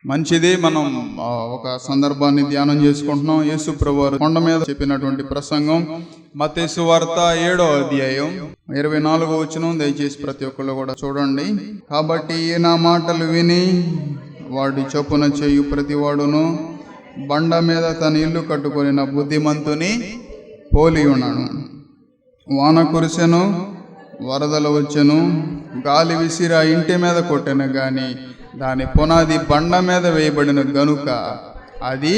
మంచిది. మనం ఒక సందర్భాన్ని ధ్యానం చేసుకుంటున్నాం. యేసు ప్రభువారు కొండ మీద చెప్పినటువంటి ప్రసంగం మత్తయి సువార్త 7వ అధ్యాయం 24వ వచనం. దయచేసి ప్రతి ఒక్కళ్ళు కూడా చూడండి. కాబట్టి నా మాటలు విని వాడి చొప్పున చేయు ప్రతివాడును బండ మీద తన ఇల్లు కట్టుకొనిన బుద్ధిమంతుని పోలి ఉన్నాను. వాన కురిసెను, వరదలు వచ్చెను, గాలి విసిరి ఆ ఇంటి మీద కొట్టెను గాని దాని పునాది బండ మీద వేయబడిన గనుక అది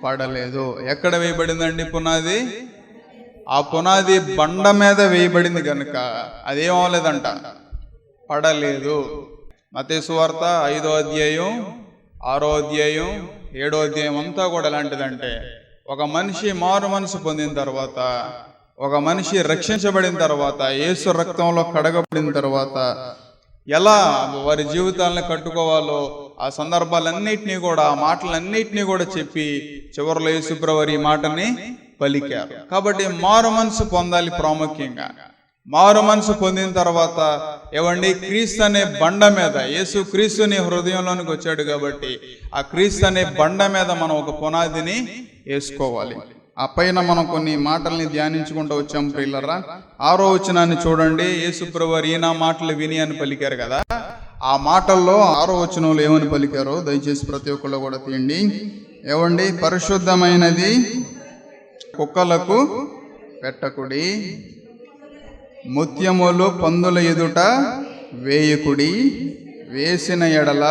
పడలేదు. ఎక్కడ వేయబడిందండి పునాది? ఆ పునాది బండ మీద వేయబడింది గనుక అదేమవలేదంట, పడలేదు. మత్తయి సువార్త 5వ అధ్యాయం 6వ అధ్యాయం 7వ అధ్యాయం అంతా కూడా ఎలాంటిదంటే, ఒక మనిషి మారు మనసు పొందిన తర్వాత, ఒక మనిషి రక్షించబడిన తర్వాత, యేసు రక్తంలో కడగబడిన తర్వాత ఎలా వారి జీవితాలను కట్టుకోవాలో ఆ సందర్భాలన్నింటినీ కూడా, ఆ మాటలన్నింటినీ కూడా చెప్పి చివరిలో యేసుప్రభువారు ఈ మాటని పలికారు. కాబట్టి మారు మనసు పొందాలి. ప్రాముఖ్యంగా మారు మనసు పొందిన తర్వాత ఏవండి, క్రీస్తు అనే బండ మీద, యేసు క్రీస్తుని హృదయంలోనికి వచ్చాడు కాబట్టి ఆ క్రీస్తు అనే బండ మీద మనం ఒక పునాదిని వేసుకోవాలి. ఆ పైన మనం కొన్ని మాటల్ని ధ్యానించుకుంటూ వచ్చాం ప్రియులారా. 6వ వచనాన్ని చూడండి. యేసు ప్రభువారు ఈయన మాటలు విని అని పలికారు కదా, ఆ మాటల్లో 6వ వచనంలో ఏమని పలికారో దయచేసి ప్రతి ఒక్కళ్ళు కూడా తీయండి. ఏవండి, పరిశుద్ధమైనది కుక్కలకు పెట్టకుడి, ముత్యములు పందుల ఎదుట వేయకుడి, వేసిన ఎడల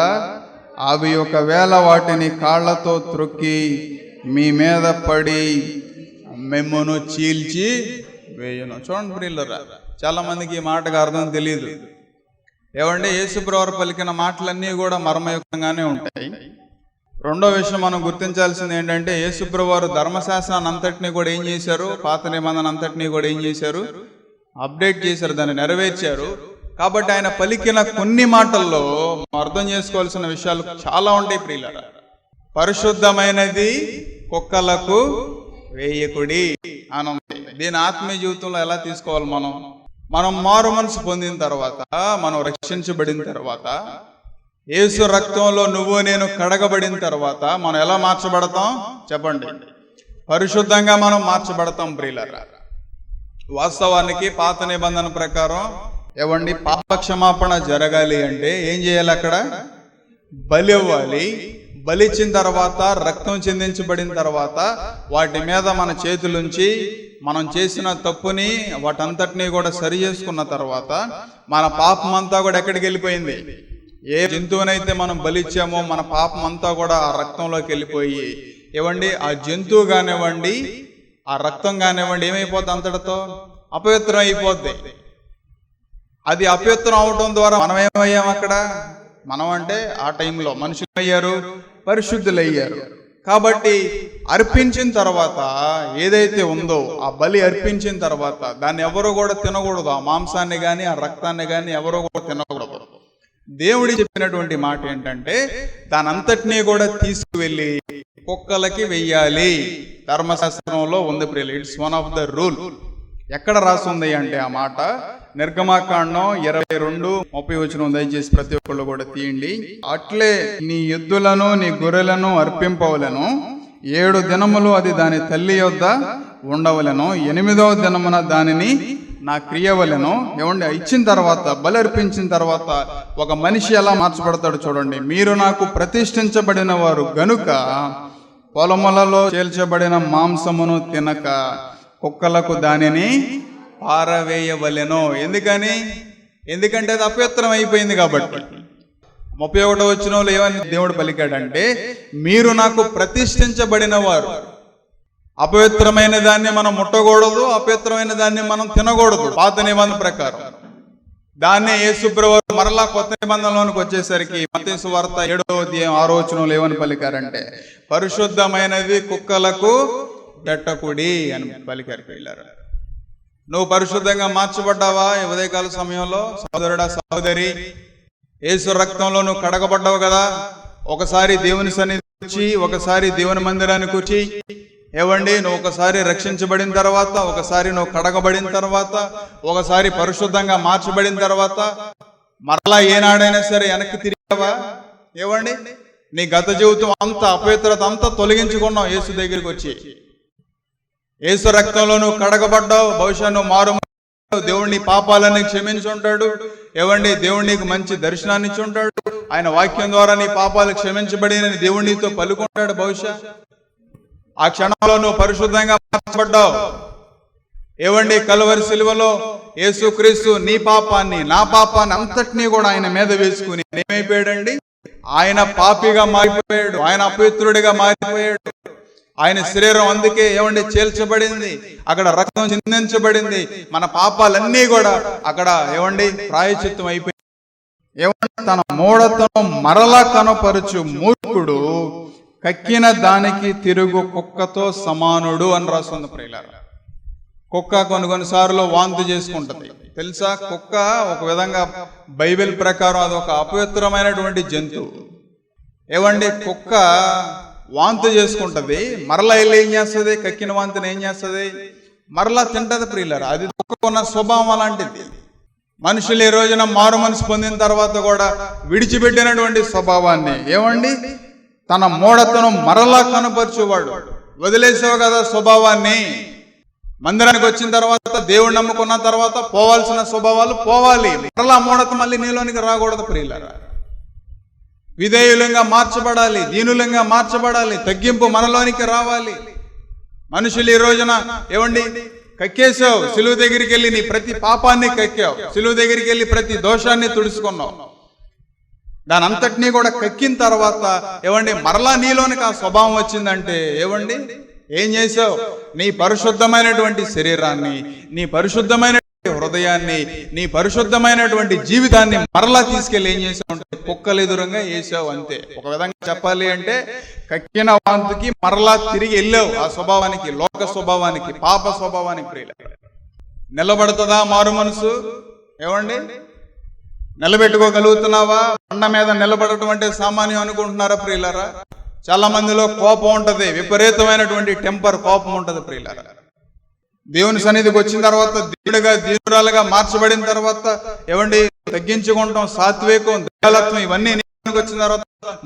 అవి ఒకవేళ వాటిని కాళ్లతో త్రొక్కి మీ మీద పడి మిమ్మును చీల్చి వేయును. చూడండి ప్రియులారా, చాలా మందికి ఈ మాటకు అర్థం తెలియదు. ఏవండి, యేసుప్రభువారు పలికిన మాటలన్నీ కూడా మర్మయుక్తంగానే ఉంటాయి. రెండో విషయం మనం గుర్తించాల్సింది ఏంటంటే, యేసుప్రభువారు ధర్మశాస్త్రాన్ని అంతటినీ కూడా ఏం చేశారు? పాత నిబంధన అంతటినీ కూడా ఏం చేశారు? అప్డేట్ చేశారు, దాన్ని నెరవేర్చారు. కాబట్టి ఆయన పలికిన కొన్ని మాటల్లో అర్థం చేసుకోవాల్సిన విషయాలు చాలా ఉంటాయి ప్రియులారా. పరిశుద్ధమైనది కుక్కలకు వేయకుడి అని ఉంది. దీని ఆత్మీయ జీవితంలో ఎలా తీసుకోవాలి? మనం మారు మనసు పొందిన తర్వాత, మనం రక్షించబడిన తర్వాత, యేసు రక్తంలో నువ్వు నేను కడగబడిన తర్వాత మనం ఎలా మార్చబడతాం చెప్పండి? పరిశుద్ధంగా మనం మార్చబడతాం ప్రియులారా. వాస్తవానికి పాత నిబంధన ప్రకారం ఏవండి, పాప క్షమాపణ జరగాలి అంటే ఏం చేయాలి? అక్కడ బలి ఇవ్వాలి. బలిచ్చిన తర్వాత, రక్తం చెందించబడిన తర్వాత వాటి మీద మన చేతులుంచి మనం చేసిన తప్పుని వాటంతటినీ కూడా సరి చేసుకున్న తర్వాత మన పాపం అంతా కూడా ఎక్కడికి వెళ్ళిపోయింది? ఏ జంతువునైతే మనం బలిచ్చామో మన పాపం అంతా కూడా ఆ రక్తంలోకి వెళ్ళిపోయి ఏవండి, ఆ జంతువు కానివ్వండి, ఆ రక్తం కానివ్వండి, ఏమైపోద్ది? అంతటితో అపవిత్రం అయిపోద్ది. అది అపవిత్రం అవటం ద్వారా మనం ఏమయ్యాం? అక్కడ మనం అంటే ఆ టైంలో మనుషులు అయ్యారు, పరిశుద్ధులయ్యారు. కాబట్టి అర్పించిన తర్వాత ఏదైతే ఉందో ఆ బలి అర్పించిన తర్వాత దాన్ని ఎవరు కూడా తినకూడదు. ఆ మాంసాన్ని కానీ ఆ రక్తాన్ని కానీ ఎవరు కూడా తినకూడదు. దేవుడి చెప్పినటువంటి మాట ఏంటంటే, దానంతటినీ కూడా తీసుకువెళ్ళి కుక్కలకి వెయ్యాలి. ధర్మశాస్త్రంలో ఉంది ప్రియులు, it's one of the rule. ఎక్కడ రాసి ఉంది అంటే ఆ మాట నిర్గమాకాండం 22:30 వచనం. దయచేసి ప్రతి ఒక్కళ్ళు కూడా తీయండి. అట్లే నీ ఎద్దులను నీ గొర్రెలను అర్పింపవలెను. 7 దినములు అది దాని తల్లి యొద్ద ఉండవలెను. 8వ దినమున దానిని నా క్రియవలెను. ఏమండి, ఇచ్చిన తర్వాత, బలి అర్పించిన తర్వాత ఒక మనిషి ఎలా మార్చబడతాడు చూడండి. మీరు నాకు ప్రతిష్ఠించబడిన వారు గనుక పొలములలో చేల్చబడిన మాంసమును తినక కుక్కలకు దానిని పారవేయవలెను. ఎందుకంటే అది అపవిత్రం అయిపోయింది కాబట్టి. 31వ వచనంలో ఏమని దేవుడు పలికాడంటే, మీరు నాకు ప్రతిష్ఠించబడిన వారు. అపవిత్రమైన దాన్ని మనం ముట్టకూడదు, అపవిత్రమైన దాన్ని మనం తినకూడదు పాత నిబంధన ప్రకారం. దాన్నే యేసుప్రభువారు మరలా కొత్త నిబంధనలోనికి వచ్చేసరికి మత్తయి సువార్త 7వ అధ్యాయం 6వ వచనంలో ఏమని పలికారంటే, పరిశుద్ధమైనది కుక్కలకు పెట్టకుడి అని పలికారు పిల్లలు. నువ్వు పరిశుద్ధంగా మార్చబడ్డావా? ఈ ఉదయకాల సమయంలో సోదరుడా, సహోదరి, యేసు రక్తంలో నువ్వు కడగబడ్డావు కదా. ఒకసారి దేవుని సన్నిధికి వచ్చి, ఒకసారి దేవుని మందిరానికి వచ్చి, ఏవండి, నువ్వు ఒకసారి రక్షించబడిన తర్వాత, ఒకసారి నువ్వు కడగబడిన తర్వాత, ఒకసారి పరిశుద్ధంగా మార్చబడిన తర్వాత మరలా ఏనాడైనా సరే వెనక్కి తిరిగావా? ఏవండి, నీ గత జీవితం అంతా, అపవిత్రత అంతా తొలగించుకున్నావు యేసు దగ్గరికి వచ్చి. యేసు రక్తంలో నువ్వు కడగబడ్డావు. బహుశా నువ్వు మారు దేవుడిని పాపాలని క్షమించి ఉంటాడు. ఏవండి, దేవుడు నీకు మంచి దర్శనాన్ని ఇచ్చి ఉంటాడు. ఆయన వాక్యం ద్వారా నీ పాపాలు క్షమించబడి దేవుడు నీతో పలుకుంటాడు. బహుశా ఆ క్షణంలో నువ్వు పరిశుద్ధంగా మార్చబడ్డావు. ఏవండి, కలువరి సిలువలో యేసుక్రీస్తు నీ పాపాన్ని, నా పాపాన్ని అంతటినీ కూడా ఆయన మీద వేసుకుని ఏమైపోయాడండి? ఆయన పాపిగా మారిపోయాడు. ఆయన అపవిత్రుడిగా మారిపోయాడు. ఆయన శరీరం అందుకే ఏమండి చేల్చబడింది, అక్కడ రక్తం చిందించబడింది. మన పాపాలన్నీ కూడా అక్కడ ఏమండి ప్రాయశ్చిత్తం అయిపోయింది. ఏమండి, తన మూఢతనం మరలా కనపరుచు మూర్ఖుడు కక్కిన దానికి తిరుగు కుక్కతో సమానుడు అని రాస్తుంది ప్రియులారా. కుక్క కొన్నిసార్లు వాంతి చేసుకుంటది, తెలుసా? కుక్క ఒక విధంగా బైబిల్ ప్రకారం అది ఒక అపవిత్రమైనటువంటి జంతువు. ఏవండి, కుక్క వాంతి చేసుకుంటది, మరలా వెళ్ళి ఏం చేస్తుంది? కక్కిన వాంతిని ఏం చేస్తుంది? మరలా తింటది ప్రియులారా. అది కుక్కకున్న స్వభావం అలాంటిది. మనుషులు ఈ రోజున మారు మనసు పొందిన తర్వాత కూడా విడిచిపెట్టినటువంటి స్వభావాన్ని, ఏమండి, తన మూఢతనం మరలా కనపరచువాడు. వదిలేసావు కదా స్వభావాన్ని. మందిరానికి వచ్చిన తర్వాత, దేవుడు నమ్ముకున్న తర్వాత పోవాల్సిన స్వభావాలు పోవాలి. మరలా మూఢత మళ్ళీ నీలోనికి రాకూడదు ప్రియులారా. విధేయులంగా మార్చబడాలి, దీనులంగా మార్చబడాలి, తగ్గింపు మనలోనికి రావాలి. మనుషులు ఈ రోజున ఏమండి కక్కేసావు, సిలువ దగ్గరికి వెళ్ళి నీ ప్రతి పాపాన్ని కక్కావు, సిలువ దగ్గరికి వెళ్ళి ప్రతి దోషాన్ని తుడుచుకున్నావు. దాని అంతటినీ కూడా కక్కిన తర్వాత ఏమండి మరలా నీలోనికి ఆ స్వభావం వచ్చిందంటే ఏమండి ఏం చేసావు? నీ పరిశుద్ధమైనటువంటి శరీరాన్ని, నీ పరిశుద్ధమైన హృదయాన్ని, నీ పరిశుద్ధమైనటువంటి జీవితాన్ని మరలా తీసుకెళ్ళి ఏం చేసావు అంటే కుక్కలు ఎదురుగా వేసావు, అంతే. ఒక విధంగా చెప్పాలి అంటే కక్కిన వాంతికి మరలా తిరిగి వెళ్ళావు ఆ స్వభావానికి, లోక స్వభావానికి, పాప స్వభావానికి. ప్రియులారా, నిలబడుతుందా మారు మనసు? ఏమండి, నిలబెట్టుకోగలుగుతున్నావా? కొండ మీద నిలబడటం అంటే సామాన్యం అనుకుంటున్నారా ప్రియులారా? చాలా మందిలో కోపం ఉంటది, విపరీతమైనటువంటి టెంపర్, కోపం ఉంటది ప్రియులారా. దేవుని సన్నిధికి వచ్చిన తర్వాత, దేవుడిగా దీనురాలుగా మార్చబడిన తర్వాత ఏమండి తగ్గించుకుంటాం, సాత్వికం, దయాలత్వం ఇవన్నీ వచ్చిన తర్వాత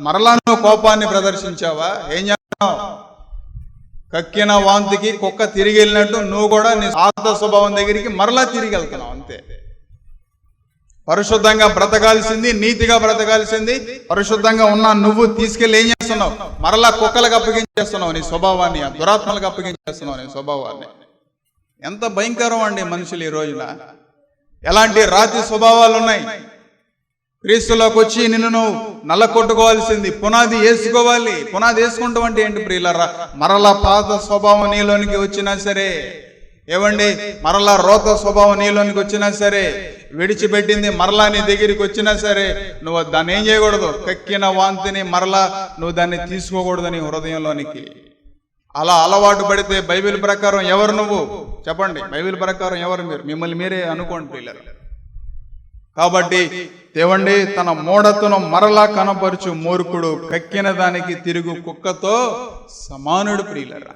మరలా నువ్వు కోపాన్ని ప్రదర్శించావా? ఏం చేస్తున్నావు? కక్కిన వాంతికి కుక్క తిరిగి వెళ్ళినట్టు నువ్వు కూడా నీ ఆత్మ స్వభావం దగ్గరికి మరలా తిరిగి వెళ్తున్నావు, అంతే. పరిశుద్ధంగా బ్రతకాల్సింది, నీతిగా బ్రతకాల్సింది, పరిశుద్ధంగా ఉన్న నువ్వు తీసుకెళ్ళి ఏం చేస్తున్నావు? మరలా కుక్కలకు అప్పగించేస్తున్నావు నీ స్వభావాన్ని, ఆ దురాత్మలకు అప్పగించేస్తున్నావు నీ స్వభావాన్ని. ఎంత భయంకరం అండి మనుషులు ఈ రోజున. ఎలాంటి రాతి స్వభావాలు ఉన్నాయి. క్రీస్తులోకి వచ్చి నిన్ను నువ్వు నల్ల కొట్టుకోవాల్సింది, పునాది వేసుకోవాలి. పునాది వేసుకుంటాం అంటే ఏంటి ప్రియులారా? మరలా పాత స్వభావం నీలోనికి వచ్చినా సరే, ఏమండి మరలా రోత స్వభావం నీలోనికి వచ్చినా సరే, విడిచిపెట్టింది మరలా నీ దగ్గరికి వచ్చినా సరే, నువ్వు దాన్ని ఏం చేయకూడదు? కక్కిన వాంతిని మరలా నువ్వు దాన్ని తీసుకోకూడదు నీ హృదయంలోనికి. అలా అలవాటు పడితే బైబిల్ ప్రకారం ఎవరు నువ్వు? చెప్పండి, బైబిల్ ప్రకారం ఎవరు మీరు? మిమ్మల్ని మీరే అనుకోండి పిల్లలు. కాబట్టి ఏవండి, తన మూఢతను మరలా కనపరుచు మూర్ఖుడు కక్కిన దానికి తిరుగు కుక్కతో సమానుడు ప్రియులరా.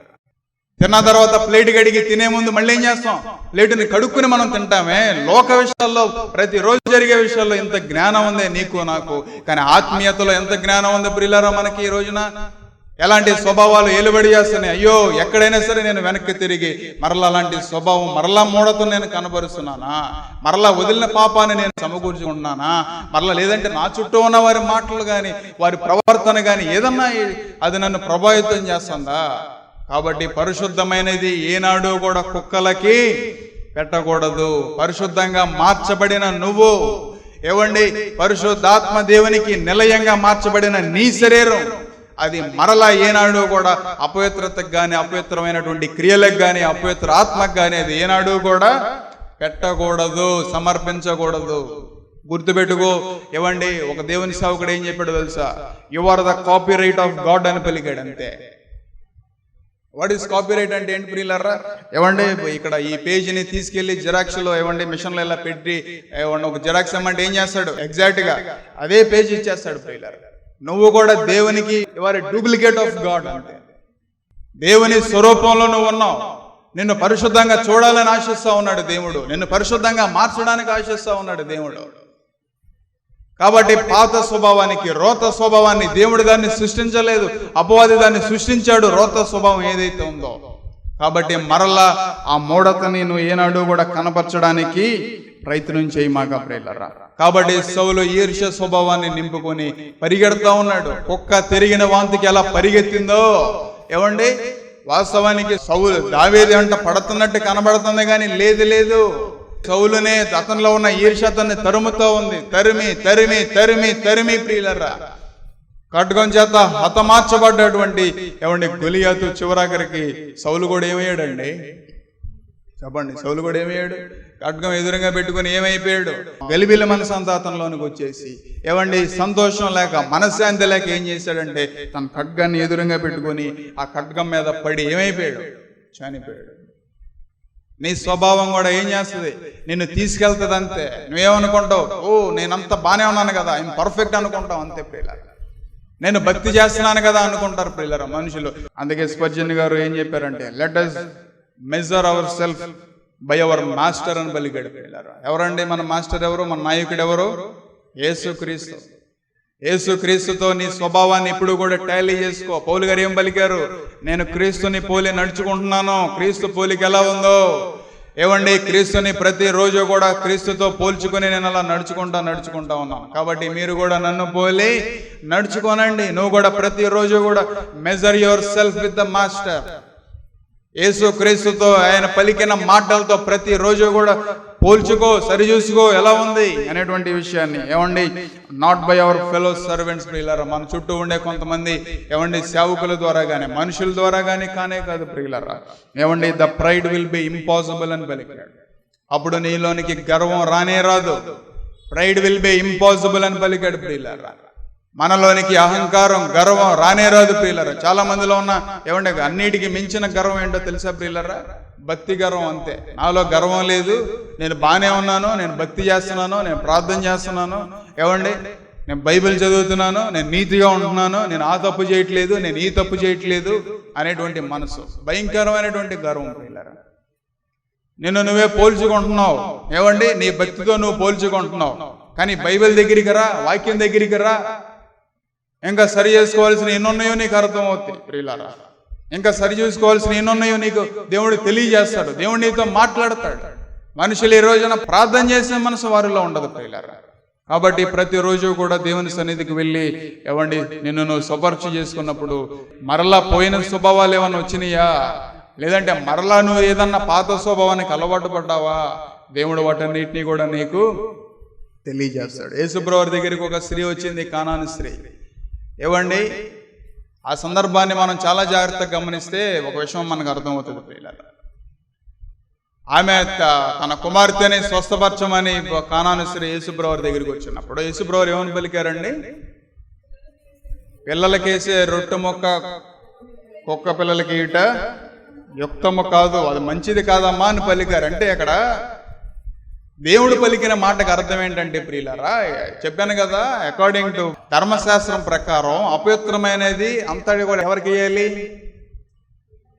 తిన్న తర్వాత ప్లేట్ కడిగి తినే ముందు మళ్ళీ ఏం చేస్తాం? ప్లేటుని కడుక్కుని మనం తింటామే. లోక విషయాల్లో, ప్రతిరోజు జరిగే విషయాల్లో ఇంత జ్ఞానం ఉంది నీకు నాకు, కానీ ఆత్మీయతలో ఎంత జ్ఞానం ఉంది ప్రియులరా మనకి ఈ రోజున? ఎలాంటి స్వభావాలు ఏలుబడి చేస్తున్నాయి. అయ్యో, ఎక్కడైనా సరే నేను వెనక్కి తిరిగి మరలా అలాంటి స్వభావం, మరలా మూఢతో నేను కనబరుస్తున్నానా? మరలా వదిలిన పాపాన్ని నేను సమకూర్చుకుంటున్నానా? మరలా లేదంటే నా చుట్టూ ఉన్న వారి మాటలు కానీ, వారి ప్రవర్తన కానీ ఏదన్నా అది నన్ను ప్రభావితం చేస్తుందా? కాబట్టి పరిశుద్ధమైనది ఏనాడు కూడా కుక్కలకి పెట్టకూడదు. పరిశుద్ధంగా మార్చబడిన నువ్వు, ఏవండి పరిశుద్ధాత్మ దేవునికి నిలయంగా మార్చబడిన నీ శరీరం, అది మరలా ఏనాడు కూడా అపవిత్రతకు కానీ, అపవిత్రమైనటువంటి క్రియలకు కానీ, అపవిత్ర ఆత్మకు కానీ అది ఏనాడు కూడా పెట్టకూడదు, సమర్పించకూడదు. గుర్తుపెట్టుకో. ఏవండి, ఒక దేవుని సేవకుడు ఏం చెప్పాడు తెలుసా? You are the copy right of God అని పలికాడు, అంతే. వాట్ ఈస్ కాపీ రైట్ అంటే ఏంటి ప్రియులారా? ఏవండి, ఇక్కడ ఈ పేజీని తీసుకెళ్లి జిరాక్స్ లో ఏవండి మిషన్లో ఇలా పెట్టి ఏమండి ఒక జిరాక్స్ ఏమంటే ఏం చేస్తాడు? ఎగ్జాక్ట్ గా అదే పేజీ ఇచ్చేస్తాడు ప్రియులారా. నువ్వు కూడా దేవునికి యువర్ డూప్లికేట్ ఆఫ్ గాడ్, అంటే దేవుని స్వరూపంలో నువ్వు ఉన్నావు. నిన్ను పరిశుద్ధంగా చూడాలని ఆశిస్తా ఉన్నాడు దేవుడు, నిన్ను పరిశుద్ధంగా మార్చడానికి ఆశిస్తా ఉన్నాడు దేవుడు. కాబట్టి పాత స్వభావానికి, రోత స్వభావాన్ని దేవుడు దాన్ని సృష్టించలేదు, అపవాది దాన్ని సృష్టించాడు, రోత స్వభావం ఏదైతే ఉందో. కాబట్టి మరలా ఆ మూఢతని నువ్వు ఏనాడు కూడా కనపరచడానికి ప్రయత్నం చేయమాక ప్రియులారా. కాబట్టి సౌలు ఈర్ష్య స్వభావాన్ని నింపుకొని పరిగెడతా ఉన్నాడు. కుక్క తిరిగిన వాంతికి ఎలా పరిగెత్తిందో ఏమండి, వాస్తవానికి సౌలు దావీదు వెంట పడుతున్నట్టు కనబడుతుంది కానీ లేదు, సౌలునే అతనిలో ఉన్న ఈర్ష్య అతన్ని తరుముతో ఉంది. తరిమి తరిమి తరిమి తరిమి ప్రియులరా ఖడ్గం చేత హతమార్చబడ్డటువంటి ఏమండి గొలియాతు చివరాఖరికి సౌలు కూడా ఏమయ్యాడండి చెప్పండి. సౌలు కూడా ఏమయ్యాడు? ఖడ్గం ఎదురుగా పెట్టుకుని ఏమైపోయాడు? గలిబిలి మనసు అంతా అతనిలోనికి వచ్చేసి ఏమండి సంతోషం లేక, మనశ్శాంతి లేక ఏం చేశాడంటే తన ఖడ్గాన్ని ఎదురుగా పెట్టుకొని ఆ ఖడ్గం మీద పడి ఏమైపోయాడు? చనిపోయాడు. నీ స్వభావం కూడా ఏం చేస్తుంది? నిన్ను తీసుకెళ్తుంది అంతే. నువ్వేమనుకుంటావు? ఓ నేనంత బాగానే ఉన్నాను కదా, ఐఎమ్ పర్ఫెక్ట్ అనుకుంటావు అంతే ప్రియులారా. నేను భక్తి చేస్తున్నాను కదా అనుకుంటారు ప్రియులారా మనుషులు. అందుకే స్పర్జన్ గారు ఏం చెప్పారంటే, let us measure our self by our master అని పలికాడు ప్రియులారా. ఎవరండి మన మాస్టర్? ఎవరు? మన నాయకుడు ఎవరు? యేసుక్రీస్తు. యేసుక్రీస్తుతో నీ స్వభావాన్ని ఇప్పుడు కూడా టాలీ చేసుకో. పౌలు గారు ఏం పలికారు? నేను క్రీస్తుని పోలి నడుచుకుంటున్నాను. క్రీస్తు పోలిక ఎలా ఉందో ఏమండి, క్రీస్తుని ప్రతిరోజు కూడా క్రీస్తుతో పోల్చుకొని నేను అలా నడుచుకుంటా ఉన్నాను. కాబట్టి మీరు కూడా నన్ను పోలి నడుచుకోనండి. నువ్వు కూడా ప్రతిరోజు కూడా measure yourself with the master. యేసు క్రీస్తుతో ఆయన పలికిన మాటలతో ప్రతిరోజు కూడా పోల్చుకో, సరిచూసుకో ఎలా ఉంది అనేటువంటి విషయాన్ని. ఏమండి, not by our fellow servants ప్రియులారా. మన చుట్టూ ఉండే కొంతమంది ఏమండి సేవకుల ద్వారా కానీ మనుషుల ద్వారా కానీ కానే కాదు ప్రియులారా. ఏమండి, the pride will be impossible అని పలికాడు. అప్పుడు నీలోనికి గర్వం రానే రాదు. ప్రైడ్ విల్ బి ఇంపాసిబుల్ అని పలికాడు ప్రియులారా. మనలోనికి అహంకారం, గర్వం రానే రాదు ప్రియులారా. చాలా మందిలో ఉన్న ఏమంటే అన్నిటికీ మించిన గర్వం ఏంటో తెలుసా ప్రియులారా? భక్తి గర్వం అంతే. నాలో గర్వం లేదు, నేను బాగానే ఉన్నాను, నేను భక్తి చేస్తున్నాను, నేను ప్రార్థన చేస్తున్నాను, ఏమండి నేను బైబిల్ చదువుతున్నాను, నేను నీతిగా ఉంటున్నాను, నేను ఆ తప్పు చేయట్లేదు, నేను ఈ తప్పు చేయట్లేదు అనేటువంటి మనసు భయంకరమైనటువంటి గర్వం ప్రియులారా. నిన్ను నువ్వే పోల్చుకుంటున్నావు. ఏమండి, నీ భక్తితో నువ్వు పోల్చుకుంటున్నావు. కానీ బైబిల్ దగ్గరికి రా, వాక్యం దగ్గరికి రా, ఇంకా సరి చేసుకోవాల్సిన ఎన్నున్నాయో నీకు అర్థమవుతాయి ప్రియులారా. ఇంకా సరి చూసుకోవాల్సిన ఎన్నున్నాయో నీకు దేవుడు తెలియజేస్తాడు. దేవుడు నీతో మాట్లాడతాడు. మనుషులు ఈ రోజున ప్రార్థన చేసే మనసు వారిలో ఉండదు ప్రియులారా. కాబట్టి ప్రతిరోజు కూడా దేవుని సన్నిధికి వెళ్ళి ఏమండి నిన్ను నువ్వు స్వపరిచి చేసుకున్నప్పుడు మరలా పోయిన స్వభావాలు ఏమైనా వచ్చినాయా, లేదంటే మరలా నువ్వు ఏదన్నా పాత స్వభావానికి అలవాటు పడ్డావా, దేవుడు వాటన్నిటినీ కూడా నీకు తెలియజేస్తాడు. యేసుప్రభు దగ్గరికి ఒక స్త్రీ వచ్చింది, కానాను స్త్రీ. ఏవండి, ఆ సందర్భాన్ని మనం చాలా జాగ్రత్తగా గమనిస్తే ఒక విషయం మనకు అర్థమవుతుంది ప్రియులారా. ఆమె తన కుమార్తెని స్వస్థపరచమని కానాను స్త్రీ యేసుప్రభు దగ్గరికి వచ్చినప్పుడు యేసుప్రభు ఏమని పలికారండి? పిల్లలకేసే రొట్టె మొక్క కుక్క పిల్లలకి ఇట యుక్తము కాదు, అది మంచిది కాదమ్మా అని పలికారు. అంటే అక్కడ దేవుడు పలికిన మాటకు అర్థం ఏంటంటే ప్రియులారా, చెప్పాను కదా, అకార్డింగ్ టు ధర్మశాస్త్రం ప్రకారం అపవిత్రమైనది అంతటి కూడా ఎవరికి వేయాలి?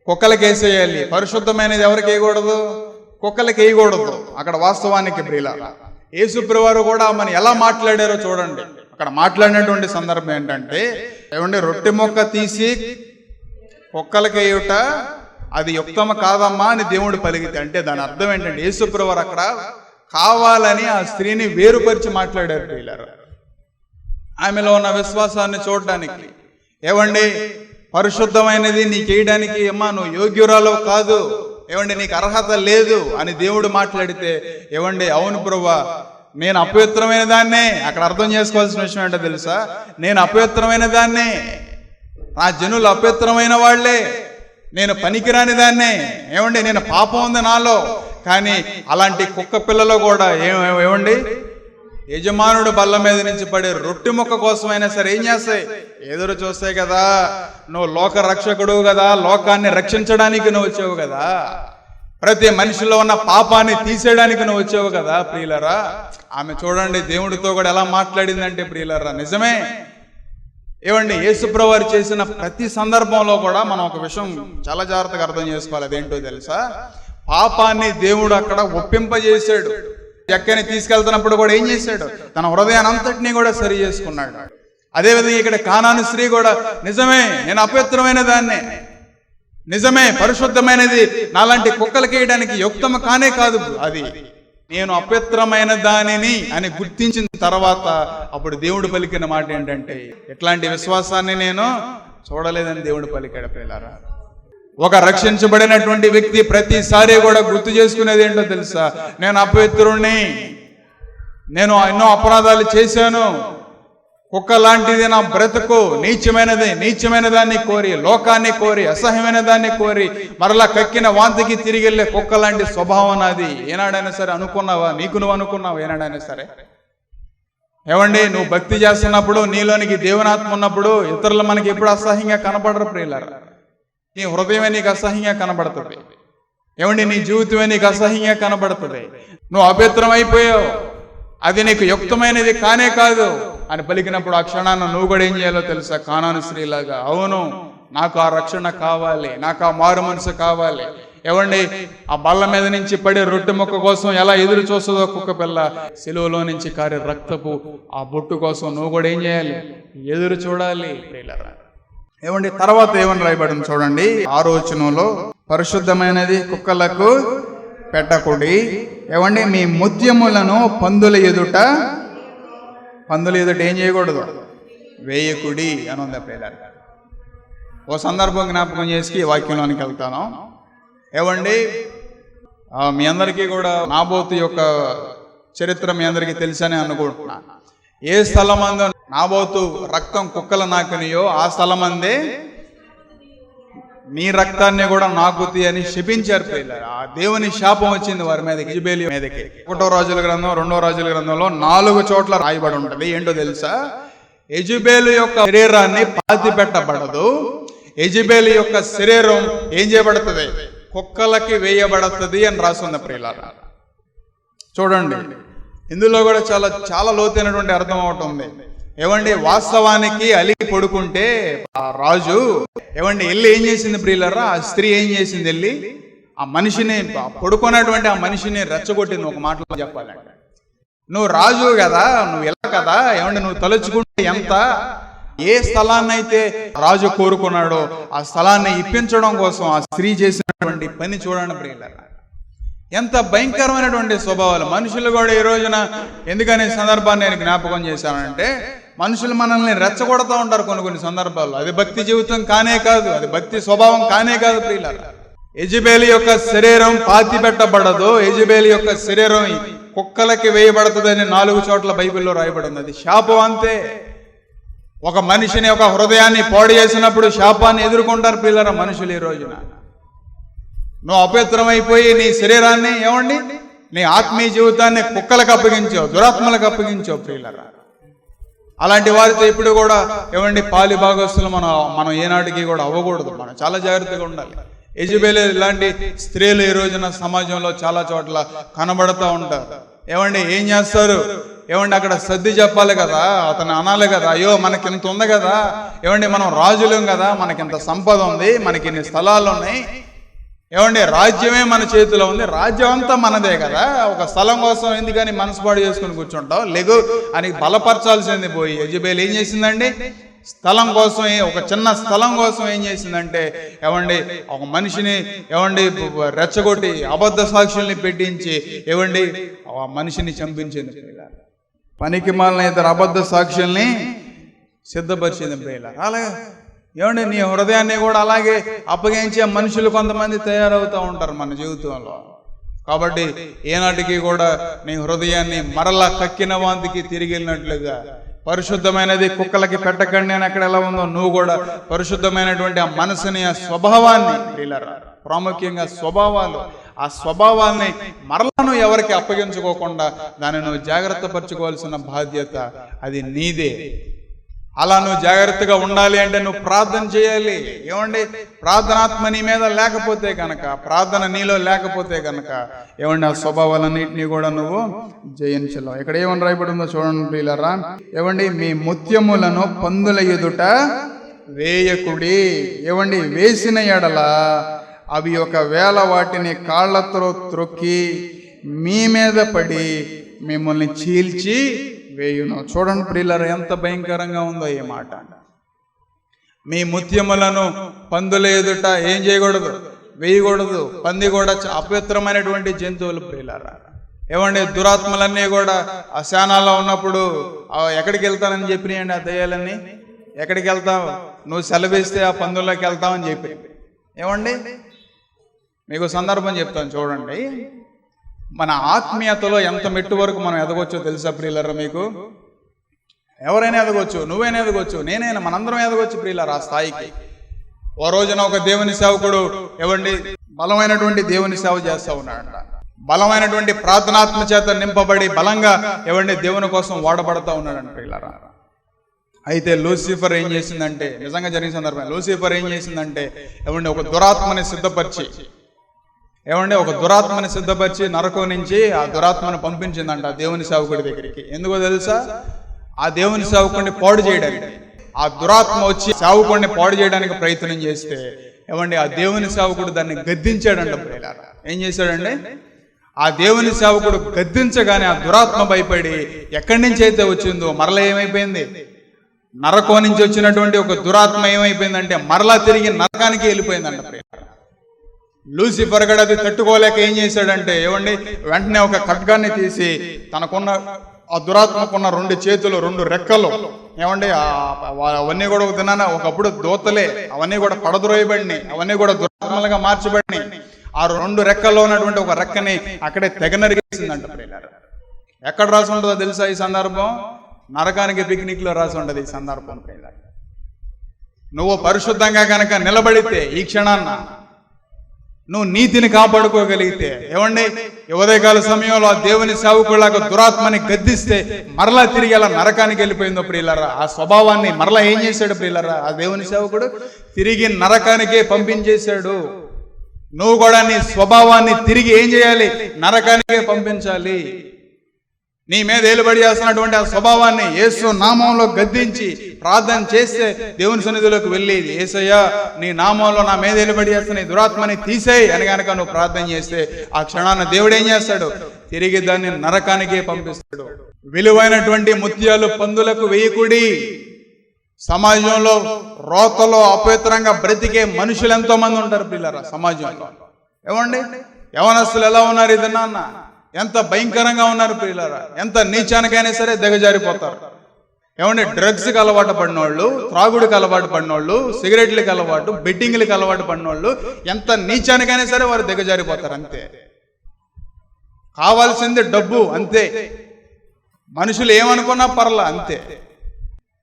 కుక్కలకి వేసేయాలి. పరిశుద్ధమైనది ఎవరికి వేయకూడదు? కుక్కలకి వేయకూడదు. అక్కడ వాస్తవానికి ప్రియులారా యేసుప్రభువారు కూడా మన ఎలా మాట్లాడారో చూడండి. అక్కడ మాట్లాడినటువంటి సందర్భం ఏంటంటే, ఏమంటే రొట్టె మొక్క తీసి కుక్కలకి వేయుట అది యుక్తమ కాదమ్మా అని దేవుడు పలికితే, అంటే దాని అర్థం ఏంటంటే యేసుప్రభువారు అక్కడ కావాలని ఆ స్త్రీని వేరుపరిచి మాట్లాడారు ప్రియులారా. ఆమెలో ఉన్న విశ్వాసాన్ని చూడడానికి. ఏవండి, పరిశుద్ధమైనది నీకు వేయడానికి అమ్మా నువ్వు యోగ్యురాలు కాదు, ఏవండి నీకు అర్హత లేదు అని దేవుడు మాట్లాడితే, ఏవండి అవును ప్రభువా నేను అపవిత్రమైన దాన్నే. అక్కడ అర్థం చేసుకోవాల్సిన విషయం ఏంటో తెలుసా? నేను అపవిత్రమైన దాన్నే, నా జనులు అపవిత్రమైన వాళ్లే, నేను పనికిరాని దాన్నే. ఏమండి, నేను పాపం ఉంది నాలో. కానీ అలాంటి కుక్క పిల్లలు కూడా ఏమండి యజమానుడు బల్ల మీద నుంచి పడే రొట్టె ముక్క కోసమైనా సరే ఏం చేస్తాయి? ఎదురు చూస్తాయి కదా. నువ్వు లోక రక్షకుడు కదా, లోకాన్ని రక్షించడానికి నువ్వు వచ్చావు కదా, ప్రతి మనిషిలో ఉన్న పాపాన్ని తీసేయడానికి నువ్వు వచ్చావు కదా ప్రియులరా. ఆమె చూడండి దేవుడితో కూడా ఎలా మాట్లాడిందంటే ప్రియులరా, నిజమే. ఏమండి, యేసుప్రభువారు చేసిన ప్రతి సందర్భంలో కూడా మనం ఒక విషయం చాలా జాగ్రత్తగా అర్థం చేసుకోవాలి. అదేంటో తెలుసా? పాపాన్ని దేవుడు అక్కడ ఒప్పింపజేశాడు. జక్కని తీసుకెళ్తున్నప్పుడు కూడా ఏం చేశాడు? తన హృదయాన్ని అంతటినీ కూడా సరి చేసుకున్నాడు. అదేవిధంగా ఇక్కడ కానాను స్త్రీ కూడా నిజమే, నేను అపవిత్రమైన దాన్నే, నిజమే పరిశుద్ధమైనది, నాలాంటి కుక్కలకి వేయడానికి యుక్తము కానే కాదు అది, నేను అపవిత్రమైన దానిని అని గుర్తించిన తర్వాత అప్పుడు దేవుడు పలికిన మాట ఏంటంటే, ఎట్లాంటి విశ్వాసాన్ని నేను చూడలేదని దేవుడు పలికాడు. ప్రియులారా, ఒక రక్షించబడినటువంటి వ్యక్తి ప్రతిసారి కూడా గుర్తు చేసుకునేది ఏంటో తెలుసా? నేను అపవిత్రుణ్ణి, నేను ఎన్నో అపరాధాలు చేశాను, కుక్క లాంటిది నా బ్రతుకు, నీచమైన దాన్ని కోరి, లోకాన్ని కోరి, అసహ్యమైన దాన్ని కోరి, మరలా కక్కిన వాంతికి తిరిగి వెళ్ళే కుక్క లాంటి స్వభావం నాది. ఏనాడైనా సరే అనుకున్నావా? నువ్వు అనుకున్నావు ఏనాడైనా సరే? ఏమండి, నువ్వు భక్తి చేస్తున్నప్పుడు, నీలోనికి దేవునాత్మ ఉన్నప్పుడు ఇతరులు మనకి ఎప్పుడు అసహ్యంగా కనపడరు. ప్రియులారా, నీ హృదయమే నీకు అసహ్యంగా కనబడుతుంది. ఏమండి, నీ జీవితమే నీకు అసహ్యంగా కనబడుతుంది. నువ్వు అపవిత్రం అయిపోయావు, అది నీకు యుక్తమైనది కానే కాదు అని పలికినప్పుడు ఆ క్షణాన్ని నువ్వు కూడా ఏం చేయాలో తెలుసా? కానాను స్త్రీలాగా, అవును నాకు ఆ రక్షణ కావాలి, నాకు ఆ మారు మనసు కావాలి. ఏమండి, ఆ బల్ల మీద నుంచి పడే రొట్టె ముక్క కోసం ఎలా ఎదురు చూస్తుందో కుక్క పిల్ల, సిలువలో నుంచి కారే రక్తపు ఆ బొట్టు కోసం నువ్వు కూడా ఏం చేయాలి? ఎదురు చూడాలి. ఏమండి, తర్వాత ఏమని రాయబడింది చూడండి, 6వ వచనంలో, పరిశుద్ధమైనది కుక్కలకు పెట్టకుడి. ఏమండి, మీ ముత్యములను పందుల ఎదుట ఏం చేయకూడదు? వేయకుడి అని ఉంది. ప్రియులారా, ఓ సందర్భం జ్ఞాపకం చేసి ఈ వాక్యంలోనికి వెళ్తాను. ఏమండి, మీ అందరికీ కూడా నాబోతు యొక్క చరిత్ర మీ అందరికీ తెలుసని అనుకుంటున్నా. ఏ స్థలమందు నాబోతు రక్తం కుక్కలు నాకునియో ఆ స్థలమందే నీ రక్తాన్ని కూడా నాకుతి అని శపించారు. ప్రియులారా, ఆ దేవుని శాపం వచ్చింది వారి మీదకి, యెజబెలు మీదకి. 1వ రాజుల గ్రంథం 2వ రాజుల గ్రంథంలో 4 చోట్ల రాయబడి ఉంటది. ఏంటో తెలుసా? యెజబెలు యొక్క శరీరాన్ని పాతి పెట్టబడదు, యెజబెలు యొక్క శరీరం ఏం చేయబడుతుంది? కుక్కలకి వేయబడుతుంది అని రాసుంది. ప్రియులారా, చూడండి, ఇందులో కూడా చాలా లోతైనటువంటి అర్థం ఒకటి ఉంది. ఏమండి, వాస్తవానికి అలిగి పడుకుంటే ఆ రాజు ఏమండి వెళ్ళి ఏం చేసింది? ప్రియులారా, ఆ స్త్రీ ఏం చేసింది? వెళ్ళి ఆ మనిషిని, పడుకున్నటువంటి ఆ మనిషిని రెచ్చగొట్టింది. ఒక మాటలో చెప్పాలంటే, నువ్వు రాజు కదా, నువ్వు ఎలా కదా, ఏమండి నువ్వు తలుచుకుంటే ఎంత, ఏ స్థలాన్ని అయితే రాజు కోరుకున్నాడో ఆ స్థలాన్ని ఇప్పించడం కోసం ఆ స్త్రీ చేసినటువంటి పని చూడండి. ప్రియులారా, ఎంత భయంకరమైనటువంటి స్వభావాలు. మనుషులు కూడా ఈ రోజున, ఎందుకనే సందర్భాన్ని నేను జ్ఞాపకం చేశానంటే, మనుషులు మనల్ని రెచ్చగొడతా ఉంటారు కొన్ని సందర్భాల్లో. అది భక్తి జీవితం కానే కాదు, అది భక్తి స్వభావం కానే కాదు. ప్రియులారా, యెజబెలు యొక్క శరీరం పాతి పెట్టబడదు, యెజబెలు యొక్క శరీరం కుక్కలకి వేయబడుతుందని 4 చోట్ల బైబిల్లో రాయబడింది. అది శాపం అంతే. ఒక మనిషిని, ఒక హృదయాన్ని పాడు చేసినప్పుడు శాపాన్ని ఎదుర్కొంటారు. ప్రియులారా, మనుషులు ఈ రోజున నువ్వు అపవిత్రమైపోయి నీ శరీరాన్ని, ఏమండి నీ ఆత్మీయ జీవితాన్ని కుక్కలకు అప్పగించావు, దురాత్మలకు అప్పగించావు. ప్రియులారా, అలాంటి వారితో ఇప్పుడు కూడా ఏమండి పాలి భాగస్తులు మనం ఏనాటికి కూడా అవ్వకూడదు. మనం చాలా జాగ్రత్తగా ఉండాలి. యెజబెలు ఇలాంటి స్త్రీలు ఈ రోజున సమాజంలో చాలా చోట్ల కనబడతా ఉంటారు. ఏమండి ఏం చేస్తారు? ఏమండి అక్కడ సర్ది చెప్పాలి కదా, అతను అనాలి కదా, అయ్యో మనకింత ఉంది కదా, ఏమండి మనం రాజులం కదా, మనకింత సంపద ఉంది, మనకి ఇన్ని స్థలాలు ఉన్నాయి, ఏమండి రాజ్యమే మన చేతిలో ఉంది, రాజ్యం అంతా మనదే కదా, ఒక స్థలం కోసం ఎందుకని మనసుపాడు చేసుకుని కూర్చుంటావు, లెగు అని బలపరచాల్సింది పోయి యెజబెలు ఏం చేసిందండి? స్థలం కోసం, ఒక చిన్న స్థలం కోసం ఏం చేసిందంటే, ఏమండి ఒక మనిషిని ఏమండి రెచ్చగొట్టి అబద్ధ సాక్షుల్ని పెట్టించి ఏమండి ఆ మనిషిని చంపించింది. పనికి మాలిన ఇద్దరు అబద్ధ సాక్షుల్ని సిద్ధపరిచింది. ప్రియులారా, అలాగే ఏమండి నీ హృదయాన్ని కూడా అలాగే అప్పగించే మనుషులు కొంతమంది తయారవుతూ ఉంటారు మన జీవితంలో. కాబట్టి ఏనాటికి కూడా నీ హృదయాన్ని మరలా కక్కిన వాంతికి తిరిగి వెళ్ళినట్లుగా, పరిశుద్ధమైనది కుక్కలకి పెట్టకండి అని అక్కడ ఎలా ఉందో, నువ్వు కూడా పరిశుద్ధమైనటువంటి ఆ మనసుని, ఆ స్వభావాన్ని, ప్రియులారా ప్రాముఖ్యంగా స్వభావాలు, ఆ స్వభావాన్ని మరలా నువ్వు ఎవరికి అప్పగించుకోకుండా దాన్ని నువ్వు జాగ్రత్త పరచుకోవాల్సిన బాధ్యత అది నీదే. అలా నువ్వు జాగ్రత్తగా ఉండాలి అంటే నువ్వు ప్రార్థన చేయాలి. ఏమండి ప్రార్థనాత్మ నీ మీద లేకపోతే కనుక, ప్రార్థన నీలో లేకపోతే కనుక ఏమండి ఆ స్వభావాలన్నింటినీ కూడా నువ్వు జయించలేవు. ఇక్కడ ఏమని రాయబడిందో చూడండి ప్రియులారా, ఏమండి మీ ముత్యములను పందుల ఎదుట వేయకుడి. ఏమండి వేసిన ఎడల అవి ఒకవేళ వాటిని కాళ్లతో త్రొక్కి మీ మీద పడి మిమ్మల్ని చీల్చి వేయును. చూడండి ప్రియులారా, ఎంత భయంకరంగా ఉందో ఈ మాట. మీ ముత్యములను పందుల ఎదుట ఏం చేయకూడదు, వేయకూడదు. పంది కూడా అపవిత్రమైనటువంటి జంతువులు ప్రియులారా. ఏమండి, దురాత్మలన్నీ కూడా ఆ శానాల్లో ఉన్నప్పుడు ఎక్కడికి వెళ్తానని చెప్పినాయండి ఆ దయ్యాలన్నీ? ఎక్కడికి వెళ్తావు? నువ్వు సెలవిస్తే ఆ పందుల్లోకి వెళ్తావని చెప్పి. ఏమండి, మీకు సందర్భం చెప్తాను చూడండి. మన ఆత్మీయతలో ఎంత మెట్టు వరకు మనం ఎదగొచ్చో తెలుసా ప్రియులారా మీకు? ఎవరైనా ఎదగొచ్చు, నువ్వైనా ఎదగొచ్చు, నేనైనా, మనందరం ఎదగొచ్చు ప్రియులారా ఆ స్థాయికి. ఓ రోజున ఒక దేవుని సేవకుడు ఏమండి బలమైనటువంటి దేవుని సేవ చేస్తూ ఉన్నాడంట. బలమైనటువంటి ప్రార్థనాత్మ చేత నింపబడి బలంగా ఏమండి దేవుని కోసం వాడబడతా ఉన్నాడంట ప్రియులారా. అయితే లూసిఫర్ ఏం చేసిందంటే, నిజంగా జరిగిన సందర్భం, లూసిఫర్ ఏం చేసిందంటే ఏమండి ఒక దురాత్మని సిద్ధపరిచి నరకం నుంచి ఆ దురాత్మను పంపించిందంట దేవుని సేవకుడి దగ్గరికి. ఎందుకో తెలుసా? ఆ దేవుని సేవకుడిని పాడు చేయడానికి. ఆ దురాత్మ వచ్చి సేవకుడిని పాడు చేయడానికి ప్రయత్నం చేస్తే ఏమండి ఆ దేవుని సేవకుడు దాన్ని గద్దించాడంట ప్రియులారా. ఏం చేశాడండి? ఆ దేవుని సేవకుడు గద్దించగానే ఆ దురాత్మ భయపడి ఎక్కడి నుంచి అయితే వచ్చిందో మరలా ఏమైపోయింది, నరకం నుంచి వచ్చినటువంటి ఒక దురాత్మ ఏమైపోయిందంటే మరలా తిరిగి నరకానికి వెళ్ళిపోయిందంట ప్రియులారా. లూసిఫర్ గడ అది తట్టుకోలేక ఏం చేశాడంటే ఏమండి వెంటనే ఒక ఖడ్గాన్ని తీసి తనకున్న ఆ దురాత్మకున్న 2 చేతులు 2 రెక్కలు ఏమండి అవన్నీ కూడా ఒక దినాన ఒకప్పుడు దోతలే, అవన్నీ కూడా పడద్రోయబడినాయి, అవన్నీ కూడా దురాత్మలుగా మార్చబడినాయి. ఆ 2 రెక్కల్లో ఉన్నటువంటి ఒక రెక్కని అక్కడే తెగ నరిగేసిందంట ప్రియులారా. ఎక్కడ రాసి ఉంటుందో తెలుసా ఈ సందర్భం? నరకానికి పిక్నిక్ లో రాసి ఉంటుంది ఈ సందర్భం ప్రియులారా. నువ్వు పరిశుద్ధంగా కనుక నిలబడితే ఈ క్షణాన్న నువ్వు నీతిని కాపాడుకోగలిగితే ఏమండి ఉదయకాల సమయంలో ఆ దేవుని సేవకులాగా దురాత్మని గద్దిస్తే మరలా తిరిగి అలా నరకానికి వెళ్ళిపోయిందో ప్రియులారా. ఆ స్వభావాన్ని మరలా ఏం చేశాడు ప్రియులారా? ఆ దేవుని సేవకుడు తిరిగి నరకానికే పంపించేశాడు. నువ్వు కూడా నీ స్వభావాన్ని తిరిగి ఏం చేయాలి? నరకానికే పంపించాలి. నీ మీద ఏలుబడి చేస్తున్నటువంటి ఆ స్వభావాన్ని యేసు నామంలో గద్దించి ప్రార్థన చేస్తే దేవుని సన్నిధిలోకి వెళ్ళి యేసయ్యా నీ నామంలో నా మీద ఏలుబడి చేస్తున్న ఈ దురాత్మని తీసేయి అని కనుక నువ్వు ప్రార్థన చేస్తే ఆ క్షణాన దేవుడు ఏం చేస్తాడు? తిరిగి దాన్ని నరకానికే పంపిస్తాడు. విలువైనటువంటి ముత్యాలు పందులకు వేయకుడి. సమాజంలో రోతలో అపవిత్రంగా బ్రతికే మనుషులు ఎంతో మంది ఉంటారు పిల్లరా సమాజంలో. ఏమండి యవనస్తులు ఎలా ఉన్నారు ఇది నాన్న? ఎంత భయంకరంగా ఉన్నారు ప్రియులారా. ఎంత నీచానికైనా సరే దిగజారిపోతారు. ఏమంటే డ్రగ్స్కి అలవాటు పడినోళ్ళు, త్రాగుడికి అలవాటు పడినోళ్ళు, సిగరెట్లకి అలవాటు, బెట్టింగ్లకి అలవాటు పడినోళ్ళు ఎంత నీచానికైనా సరే వారు దిగజారిపోతారు. అంతే, కావాల్సింది డబ్బు, అంతే. మనుషులు ఏమనుకున్నా పర్లా, అంతే.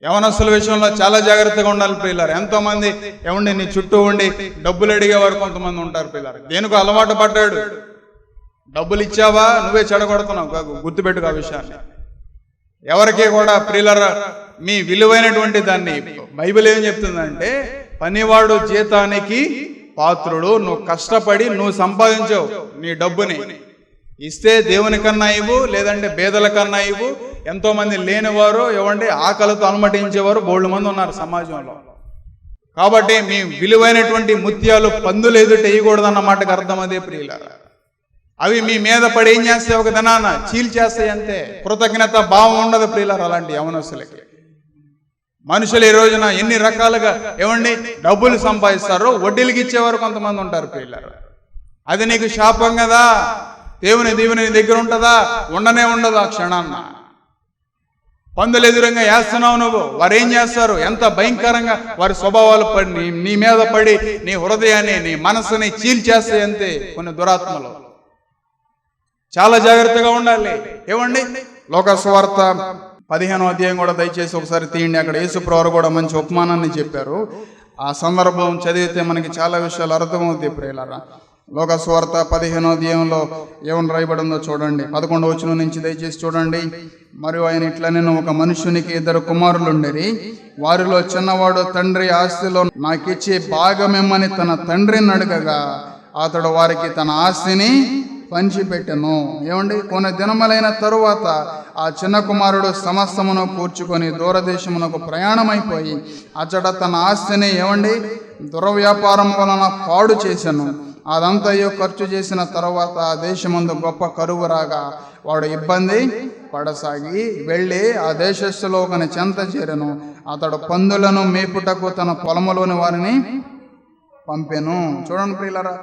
యవనస్తుల విషయంలో చాలా జాగ్రత్తగా ఉండాలి ప్రియులారు. ఎంతో మంది ఏమండి నీ చుట్టూ ఉండి డబ్బులు అడిగేవారు కొంతమంది ఉంటారు ప్రియులారు. దేనికో అలవాటు పడ్డాడు, డబ్బులు ఇచ్చావా నువ్వే చెడగొడుతున్నావు. గుర్తుపెట్టుకు ఆ విషయాన్ని. ఎవరికి కూడా ప్రియులారా మీ విలువైనటువంటి దాన్ని బైబిల్ ఏం చెప్తుందంటే పనివాడు జీతానికి పాత్రుడు. నువ్వు కష్టపడి నువ్వు సంపాదించావు నీ డబ్బుని ఇస్తే దేవుని కన్నా ఇవ్వు, లేదంటే పేదల కన్నా ఇవ్వు. ఎంతో మంది లేనివారు ఏమంటే ఆకలితో అలమటించేవారు బోల్డు మంది ఉన్నారు సమాజంలో. కాబట్టి మీ విలువైనటువంటి ముత్యాలు పందులు ఎదుట వేయకూడదన్నమాటకు అర్థం అదే ప్రియులారా. అవి మీ మీద పడి ఏం చేస్తాయి? ఒక దినాన చీల్చేస్తాయి, అంతే. కృతజ్ఞత భావం ఉండదు ప్రియులారా అలాంటి యవనస్తులకి. మనుషులు ఈ రోజున ఎన్ని రకాలుగా ఏమండి డబ్బులు సంపాదిస్తారో వడ్డీలకి ఇచ్చేవారు కొంతమంది ఉంటారు ప్రియులారా. అది నీకు శాపం కదా. దేవుని దీవెన నీ దగ్గర ఉంటుందా? ఉండనే ఉండదు ఆ క్షణాన్న. పందులు ఎదురుగా వేస్తున్నావు నువ్వు. వారు ఏం చేస్తారు? ఎంత భయంకరంగా వారి స్వభావాలు పడి నీ మీద పడి నీ హృదయాన్ని నీ మనసుని చీల్చేస్తాయి, అంతే కొన్ని దురాత్మలు. చాలా జాగ్రత్తగా ఉండాలి. ఏమండి లోకసువార్త 15వ అధ్యాయం కూడా దయచేసి ఒకసారి తీయండి. అక్కడ యేసుప్రభువు కూడా మంచి ఉపమానాన్ని చెప్పారు. ఆ సందర్భం చదివితే మనకి చాలా విషయాలు అర్థమవుతాయి ప్రియులారా. లోకసువార్త 15వ అధ్యాయంలో ఏమని రాయబడిందో చూడండి. 11వ వచనం నుంచి దయచేసి చూడండి. మరియు ఆయన ఇట్లా, నేను ఒక మనుషునికి 2 కుమారులు ఉండేది. వారిలో చిన్నవాడు తండ్రి ఆస్తిలో నాకిచ్చే భాగమేమని తన తండ్రిని అడగగా అతడు వారికి తన ఆస్తిని పంచిపెట్టెను. ఏమండి కొన్ని దినములైన తరువాత ఆ చిన్న కుమారుడు సమస్తమును కూర్చుకొని దూరదేశమునకు ప్రయాణమైపోయి అచ్చట తన ఆస్తిని ఏమండి దుర్వ్యాపారం వలన పాడు చేశాను. అదంతయు ఖర్చు చేసిన తర్వాత ఆ దేశమందు గొప్ప కరువు రాగా వాడు ఇబ్బంది పడసాగి వెళ్ళి ఆ దేశస్థులో ఒకని చెంత చేరెను. అతడు పందులను మేపుటకు తన పొలములోని వారిని పంపెను. చూడండి ప్రియులారా,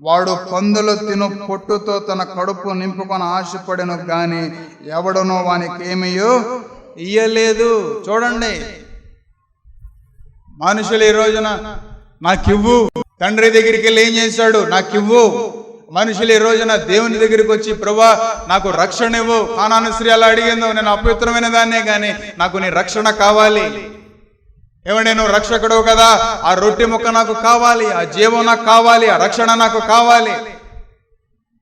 వాడు పందులు తిను పొట్టుతో తన కడుపు నింపుకొని ఆశపడెను గాని ఎవడనో వానికి ఏమీయో ఇయ్యలేదు. చూడండి, మనుషులు ఈ రోజున నాకివ్వు, తండ్రి దగ్గరికి వెళ్ళి ఏం చేశాడు, నాకివ్వు. మనుషులు ఈ రోజున దేవుని దగ్గరికి వచ్చి ప్రభా నాకు రక్షణ ఇవ్వు. కానాను స్త్రీ అలా అడిగిందో, నేను అపవిత్రమైన దాన్నే కానీ నాకు నీ రక్షణ కావాలి. ఏమంటే నువ్వు రక్షకుడు కదా, ఆ రొట్టె ముక్క నాకు కావాలి, ఆ జీవం నాకు కావాలి, ఆ రక్షణ నాకు కావాలి.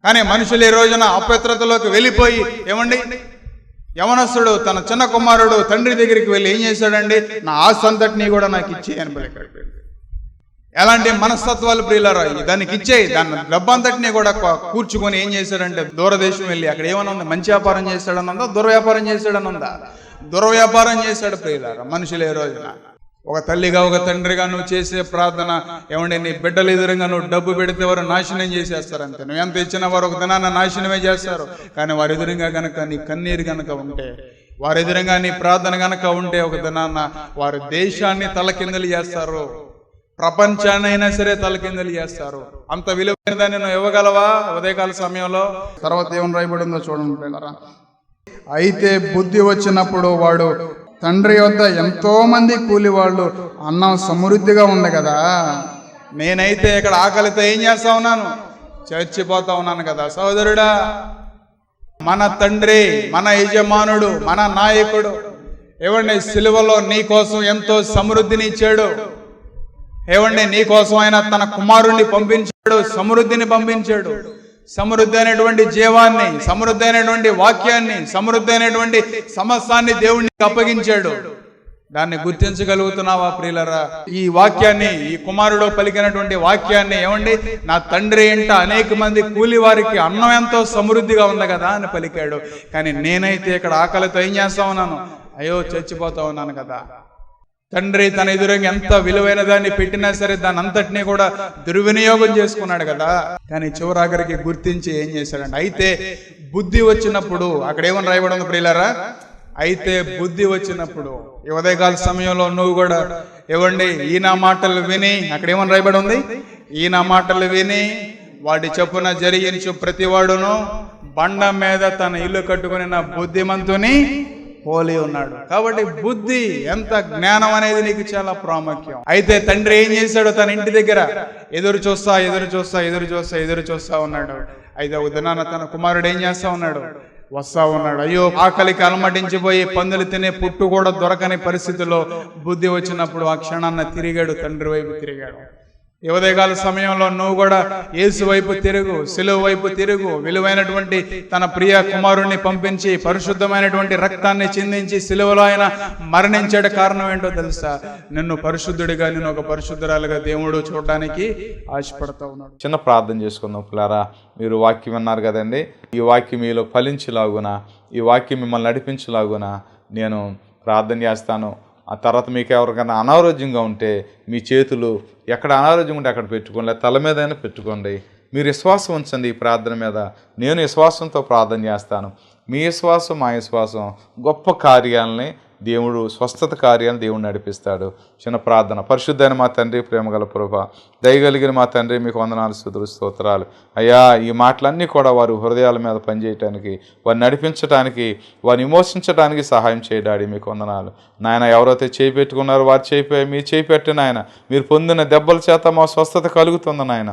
కానీ మనుషులు ఈ రోజున అపవిత్రతలోకి వెళ్ళిపోయి ఏమండి, యవనస్తుడు తన చిన్న కుమారుడు తండ్రి దగ్గరికి వెళ్ళి ఏం చేశాడండి, నా ఆస్తి అంతటినీ కూడా నాకు ఇచ్చేయని పలికాడు. ఎలాంటి మనస్తత్వాలు ప్రియులారా, దానికి ఇచ్చేయి, దాన్ని డబ్బంతటినీ కూడా కూర్చుకొని ఏం చేశాడంటే దూరదేశం వెళ్ళి అక్కడ ఏమన్నా ఉంది, మంచి వ్యాపారం చేశాడనుందా, దుర్వ్యాపారం చేశాడనుందా? దుర్వ్యాపారం చేశాడు ప్రియులారా మనుషులు ఈ రోజున. ఒక తల్లిగా ఒక తండ్రిగా నువ్వు చేసే ప్రార్థన ఏమంటే నీ బిడ్డలు ఎదురుగా నువ్వు డబ్బు పెడితే వారు నాశనం చేసేస్తారు. అంతే, నువ్వు ఎంత ఇచ్చినా వారు ఒక దినాన్ని నాశనమే చేస్తారు. కానీ వారి ఎదురుగా కనుక నీ కన్నీరు కనుక ఉంటే, వారి ఎదురుగా నీ ప్రార్థన కనుక ఉంటే ఒక దినాన్న వారి దేశాన్ని తలకిందులు చేస్తారు, ప్రపంచాన్ని అయినా సరే తలకిందులు చేస్తారు. అంత విలువైన దాన్ని నువ్వు ఇవ్వగలవా ఉదయకాల సమయంలో? తర్వాత ఏమని రాయబడిందో చూడండి. అయితే బుద్ధి వచ్చినప్పుడు వాడు తండ్రి వద్ద ఎంతో మంది కూలి వాళ్ళు అన్నం సమృద్ధిగా ఉంది కదా, నేనైతే ఇక్కడ ఆకలితో ఏం చేస్తా ఉన్నాను, చచ్చిపోతా ఉన్నాను కదా. సోదరుడా, మన తండ్రి, మన యజమానుడు, మన నాయకుడు ఏమండి సిలువలో నీ కోసం ఎంతో సమృద్ధిని ఇచ్చాడు. ఏమండి నీ కోసం ఆయన తన కుమారుణ్ణి పంపించాడు, సమృద్ధిని పంపించాడు. సమృద్ధి అయినటువంటి జీవాన్ని, సమృద్ధి అయినటువంటి వాక్యాన్ని, సమృద్ధి అయినటువంటి సమస్తాన్ని దేవుడికి అప్పగించాడు. దాన్ని గుర్తించగలుగుతున్నావా ప్రియులరా? ఈ వాక్యాన్ని, ఈ కుమారుడు పలికినటువంటి వాక్యాన్ని ఏమండి, నా తండ్రి ఇంట అనేక మంది కూలి వారికి అన్నం ఎంతో సమృద్ధిగా ఉంది కదా అని పలికాడు. కానీ నేనైతే ఇక్కడ ఆకలితో ఏం చేస్తా ఉన్నాను, అయ్యో చచ్చిపోతా ఉన్నాను కదా. తండ్రి తన ఎదురుగా ఎంత విలువైన దాన్ని పెట్టినా సరే దాని అంతటినీ కూడా దుర్వినియోగం చేసుకున్నాడు కదా. కానీ చివరాఖరికి గుర్తించి ఏం చేశాడంటే, అయితే బుద్ధి వచ్చినప్పుడు, అక్కడ ఏమని రాయబడి ఉంది ప్రియులారా, అయితే బుద్ధి వచ్చినప్పుడు. ఈ ఉదయకాల సమయంలో నువ్వు కూడా ఇవ్వండి ఈయన మాటలు విని, అక్కడ ఏమని రాయబడి ఉంది, ఈయన మాటలు విని వాటి చొప్పున జరిగించు ప్రతివాడును బండ మీద తన ఇల్లు కట్టుకుని నా బుద్ధిమంతుని పోలి ఉన్నాడు. కాబట్టి బుద్ధి, ఎంత జ్ఞానం అనేది నీకు చాలా ప్రాముఖ్యం. అయితే తండ్రి ఏం చేశాడు, తన ఇంటి దగ్గర ఎదురు చూస్తా ఉన్నాడు. అయితే ఒక దినాన తన కుమారుడు ఏం చేస్తా ఉన్నాడు, వస్తా ఉన్నాడు. అయ్యో ఆకలికి అలమటించిపోయి పందులు తినే పుట్టు కూడా దొరకని పరిస్థితిలో బుద్ధి వచ్చినప్పుడు ఆ క్షణాన్ని తిరిగాడు, తండ్రి వైపు తిరిగాడు. ఈ ఉదయకాల సమయంలో నువ్వు కూడా యేసు వైపు తిరుగు, సిలువ వైపు తిరుగు. విలువైనటువంటి తన ప్రియ కుమారుణ్ణి పంపించి పరిశుద్ధమైనటువంటి రక్తాన్ని చిందించి సిలువలో ఆయన మరణించాడు. కారణం ఏంటో తెలుసా? నిన్ను పరిశుద్ధుడిగా, నిన్ను ఒక పరిశుద్ధురాలుగా దేవుడు చూడడానికి ఆశపడతా ఉన్నాడు. చిన్న ప్రార్థన చేసుకుందాం పిల్లారా. మీరు వాక్యం విన్నారు కదండి, ఈ వాక్యం మీలో ఫలించలాగున, ఈ వాక్యం మిమ్మల్ని నడిపించలాగున నేను ప్రార్థన చేస్తాను. ఆ తర్వాత మీకు ఎవరికైనా అనారోగ్యంగా ఉంటే మీ చేతులు ఎక్కడ అనారోగ్యం ఉంటే అక్కడ పెట్టుకోండి, లేదా తల మీద అయినా పెట్టుకోండి. మీరు విశ్వాసం ఉంచండి ఈ ప్రార్థన మీద. నేను విశ్వాసంతో ప్రార్థన చేస్తాను. మీ విశ్వాసం, మా విశ్వాసం గొప్ప కార్యాలని దేవుడు, స్వస్థత కార్యాలను దేవుడు నడిపిస్తాడు. చిన్న ప్రార్థన. పరిశుద్ధైన మా తండ్రి, ప్రేమగల ప్రభువా, దయగలిగిన మా తండ్రి, మీకు వందనాలు, స్తుతులు, స్తోత్రాలు అయ్యా. ఈ మాటలన్నీ కూడా వారి హృదయాల మీద పనిచేయటానికి, వారిని నడిపించడానికి, వారిని విమోచించడానికి సహాయం చేయడాడి మీకు వందనాలు నాయన. ఎవరైతే చేయి పెట్టుకున్నారో వారు మీ చేయి పెట్టి నాయన, మీరు పొందిన దెబ్బల చేత మా స్వస్థత కలుగుతుంది నాయన.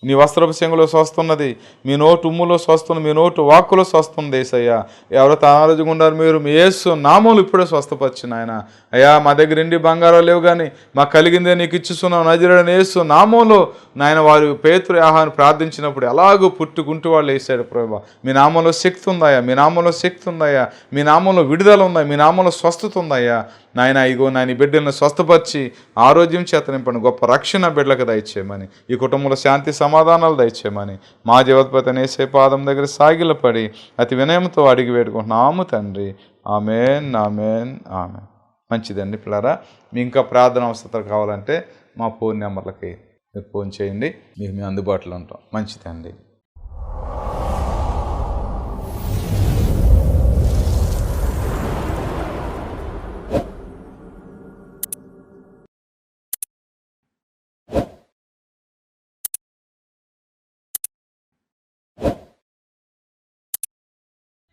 నీ వస్త్రపు చెంగులో స్వస్తున్నది, మీ నోటు ఉమ్ములో స్వస్తుంది, మీ నోటు వాక్కులో స్వస్తుంది ఏసయ్యా. ఎవరైతే అనారోగ్యంగా ఉన్నారు మీరు మీ యేసు నామములు ఇప్పుడే స్వస్థపరిచిన ఆయన. అయ్యా మా దగ్గర ఇండి బంగారం లేవు కానీ మాకు కలిగిందే నీకు ఇచ్చుస్తున్నావు నజరేయుడైన యేసు నామంలో నాయన. వారు పేతురు ఆహాన్ని ప్రార్థించినప్పుడు ఎలాగో పుట్టుకుంటూ వాళ్ళు వేసాడు ప్రభా. మీ నామంలో శక్తి ఉందయ్యా, మీ నామంలో శక్తి ఉందయ్యా, మీ నామంలో విడుదల ఉందా, మీ నామంలో స్వస్థత ఉందయ్యా నాయన. ఇగో నాయన బిడ్డలను స్వస్థపరిచి ఆరోగ్యం చేత నింపండి, గొప్ప రక్షణ బిడ్డలకు దయచేయమని, ఈ కుటుంబంలో శాంతి సమాధానాలు దయచేయమని మా జీవోత్పత్తి నేసే పాదం దగ్గర సాగిలపడి అతి వినయంతో అడిగి వేడుకుంటున్నాము తండ్రి. ఆమేన్, ఆమేన్, ఆమేన్. మంచిదండి పిల్లరా. మీ ఇంకా ప్రార్థన అవసరం కావాలంటే మా ఫోన్ నెంబర్లకి మీరు ఫోన్ చేయండి, మీకు మేము అందుబాటులో ఉంటాం. మంచిదండి.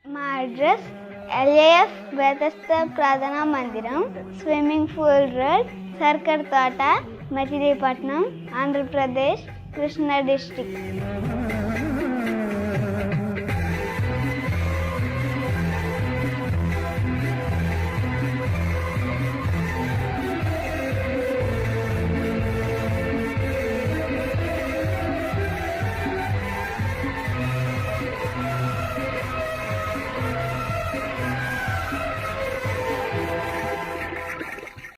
మా అడ్రస్ LAF బెతెస్దా ప్రార్థనా మందిరం, స్విమ్మింగ్ పూల్ రోడ్, సర్కర్ తోట, మచిలీపట్నం, ఆంధ్రప్రదేశ్, కృష్ణా డిస్ట్రిక్ట్.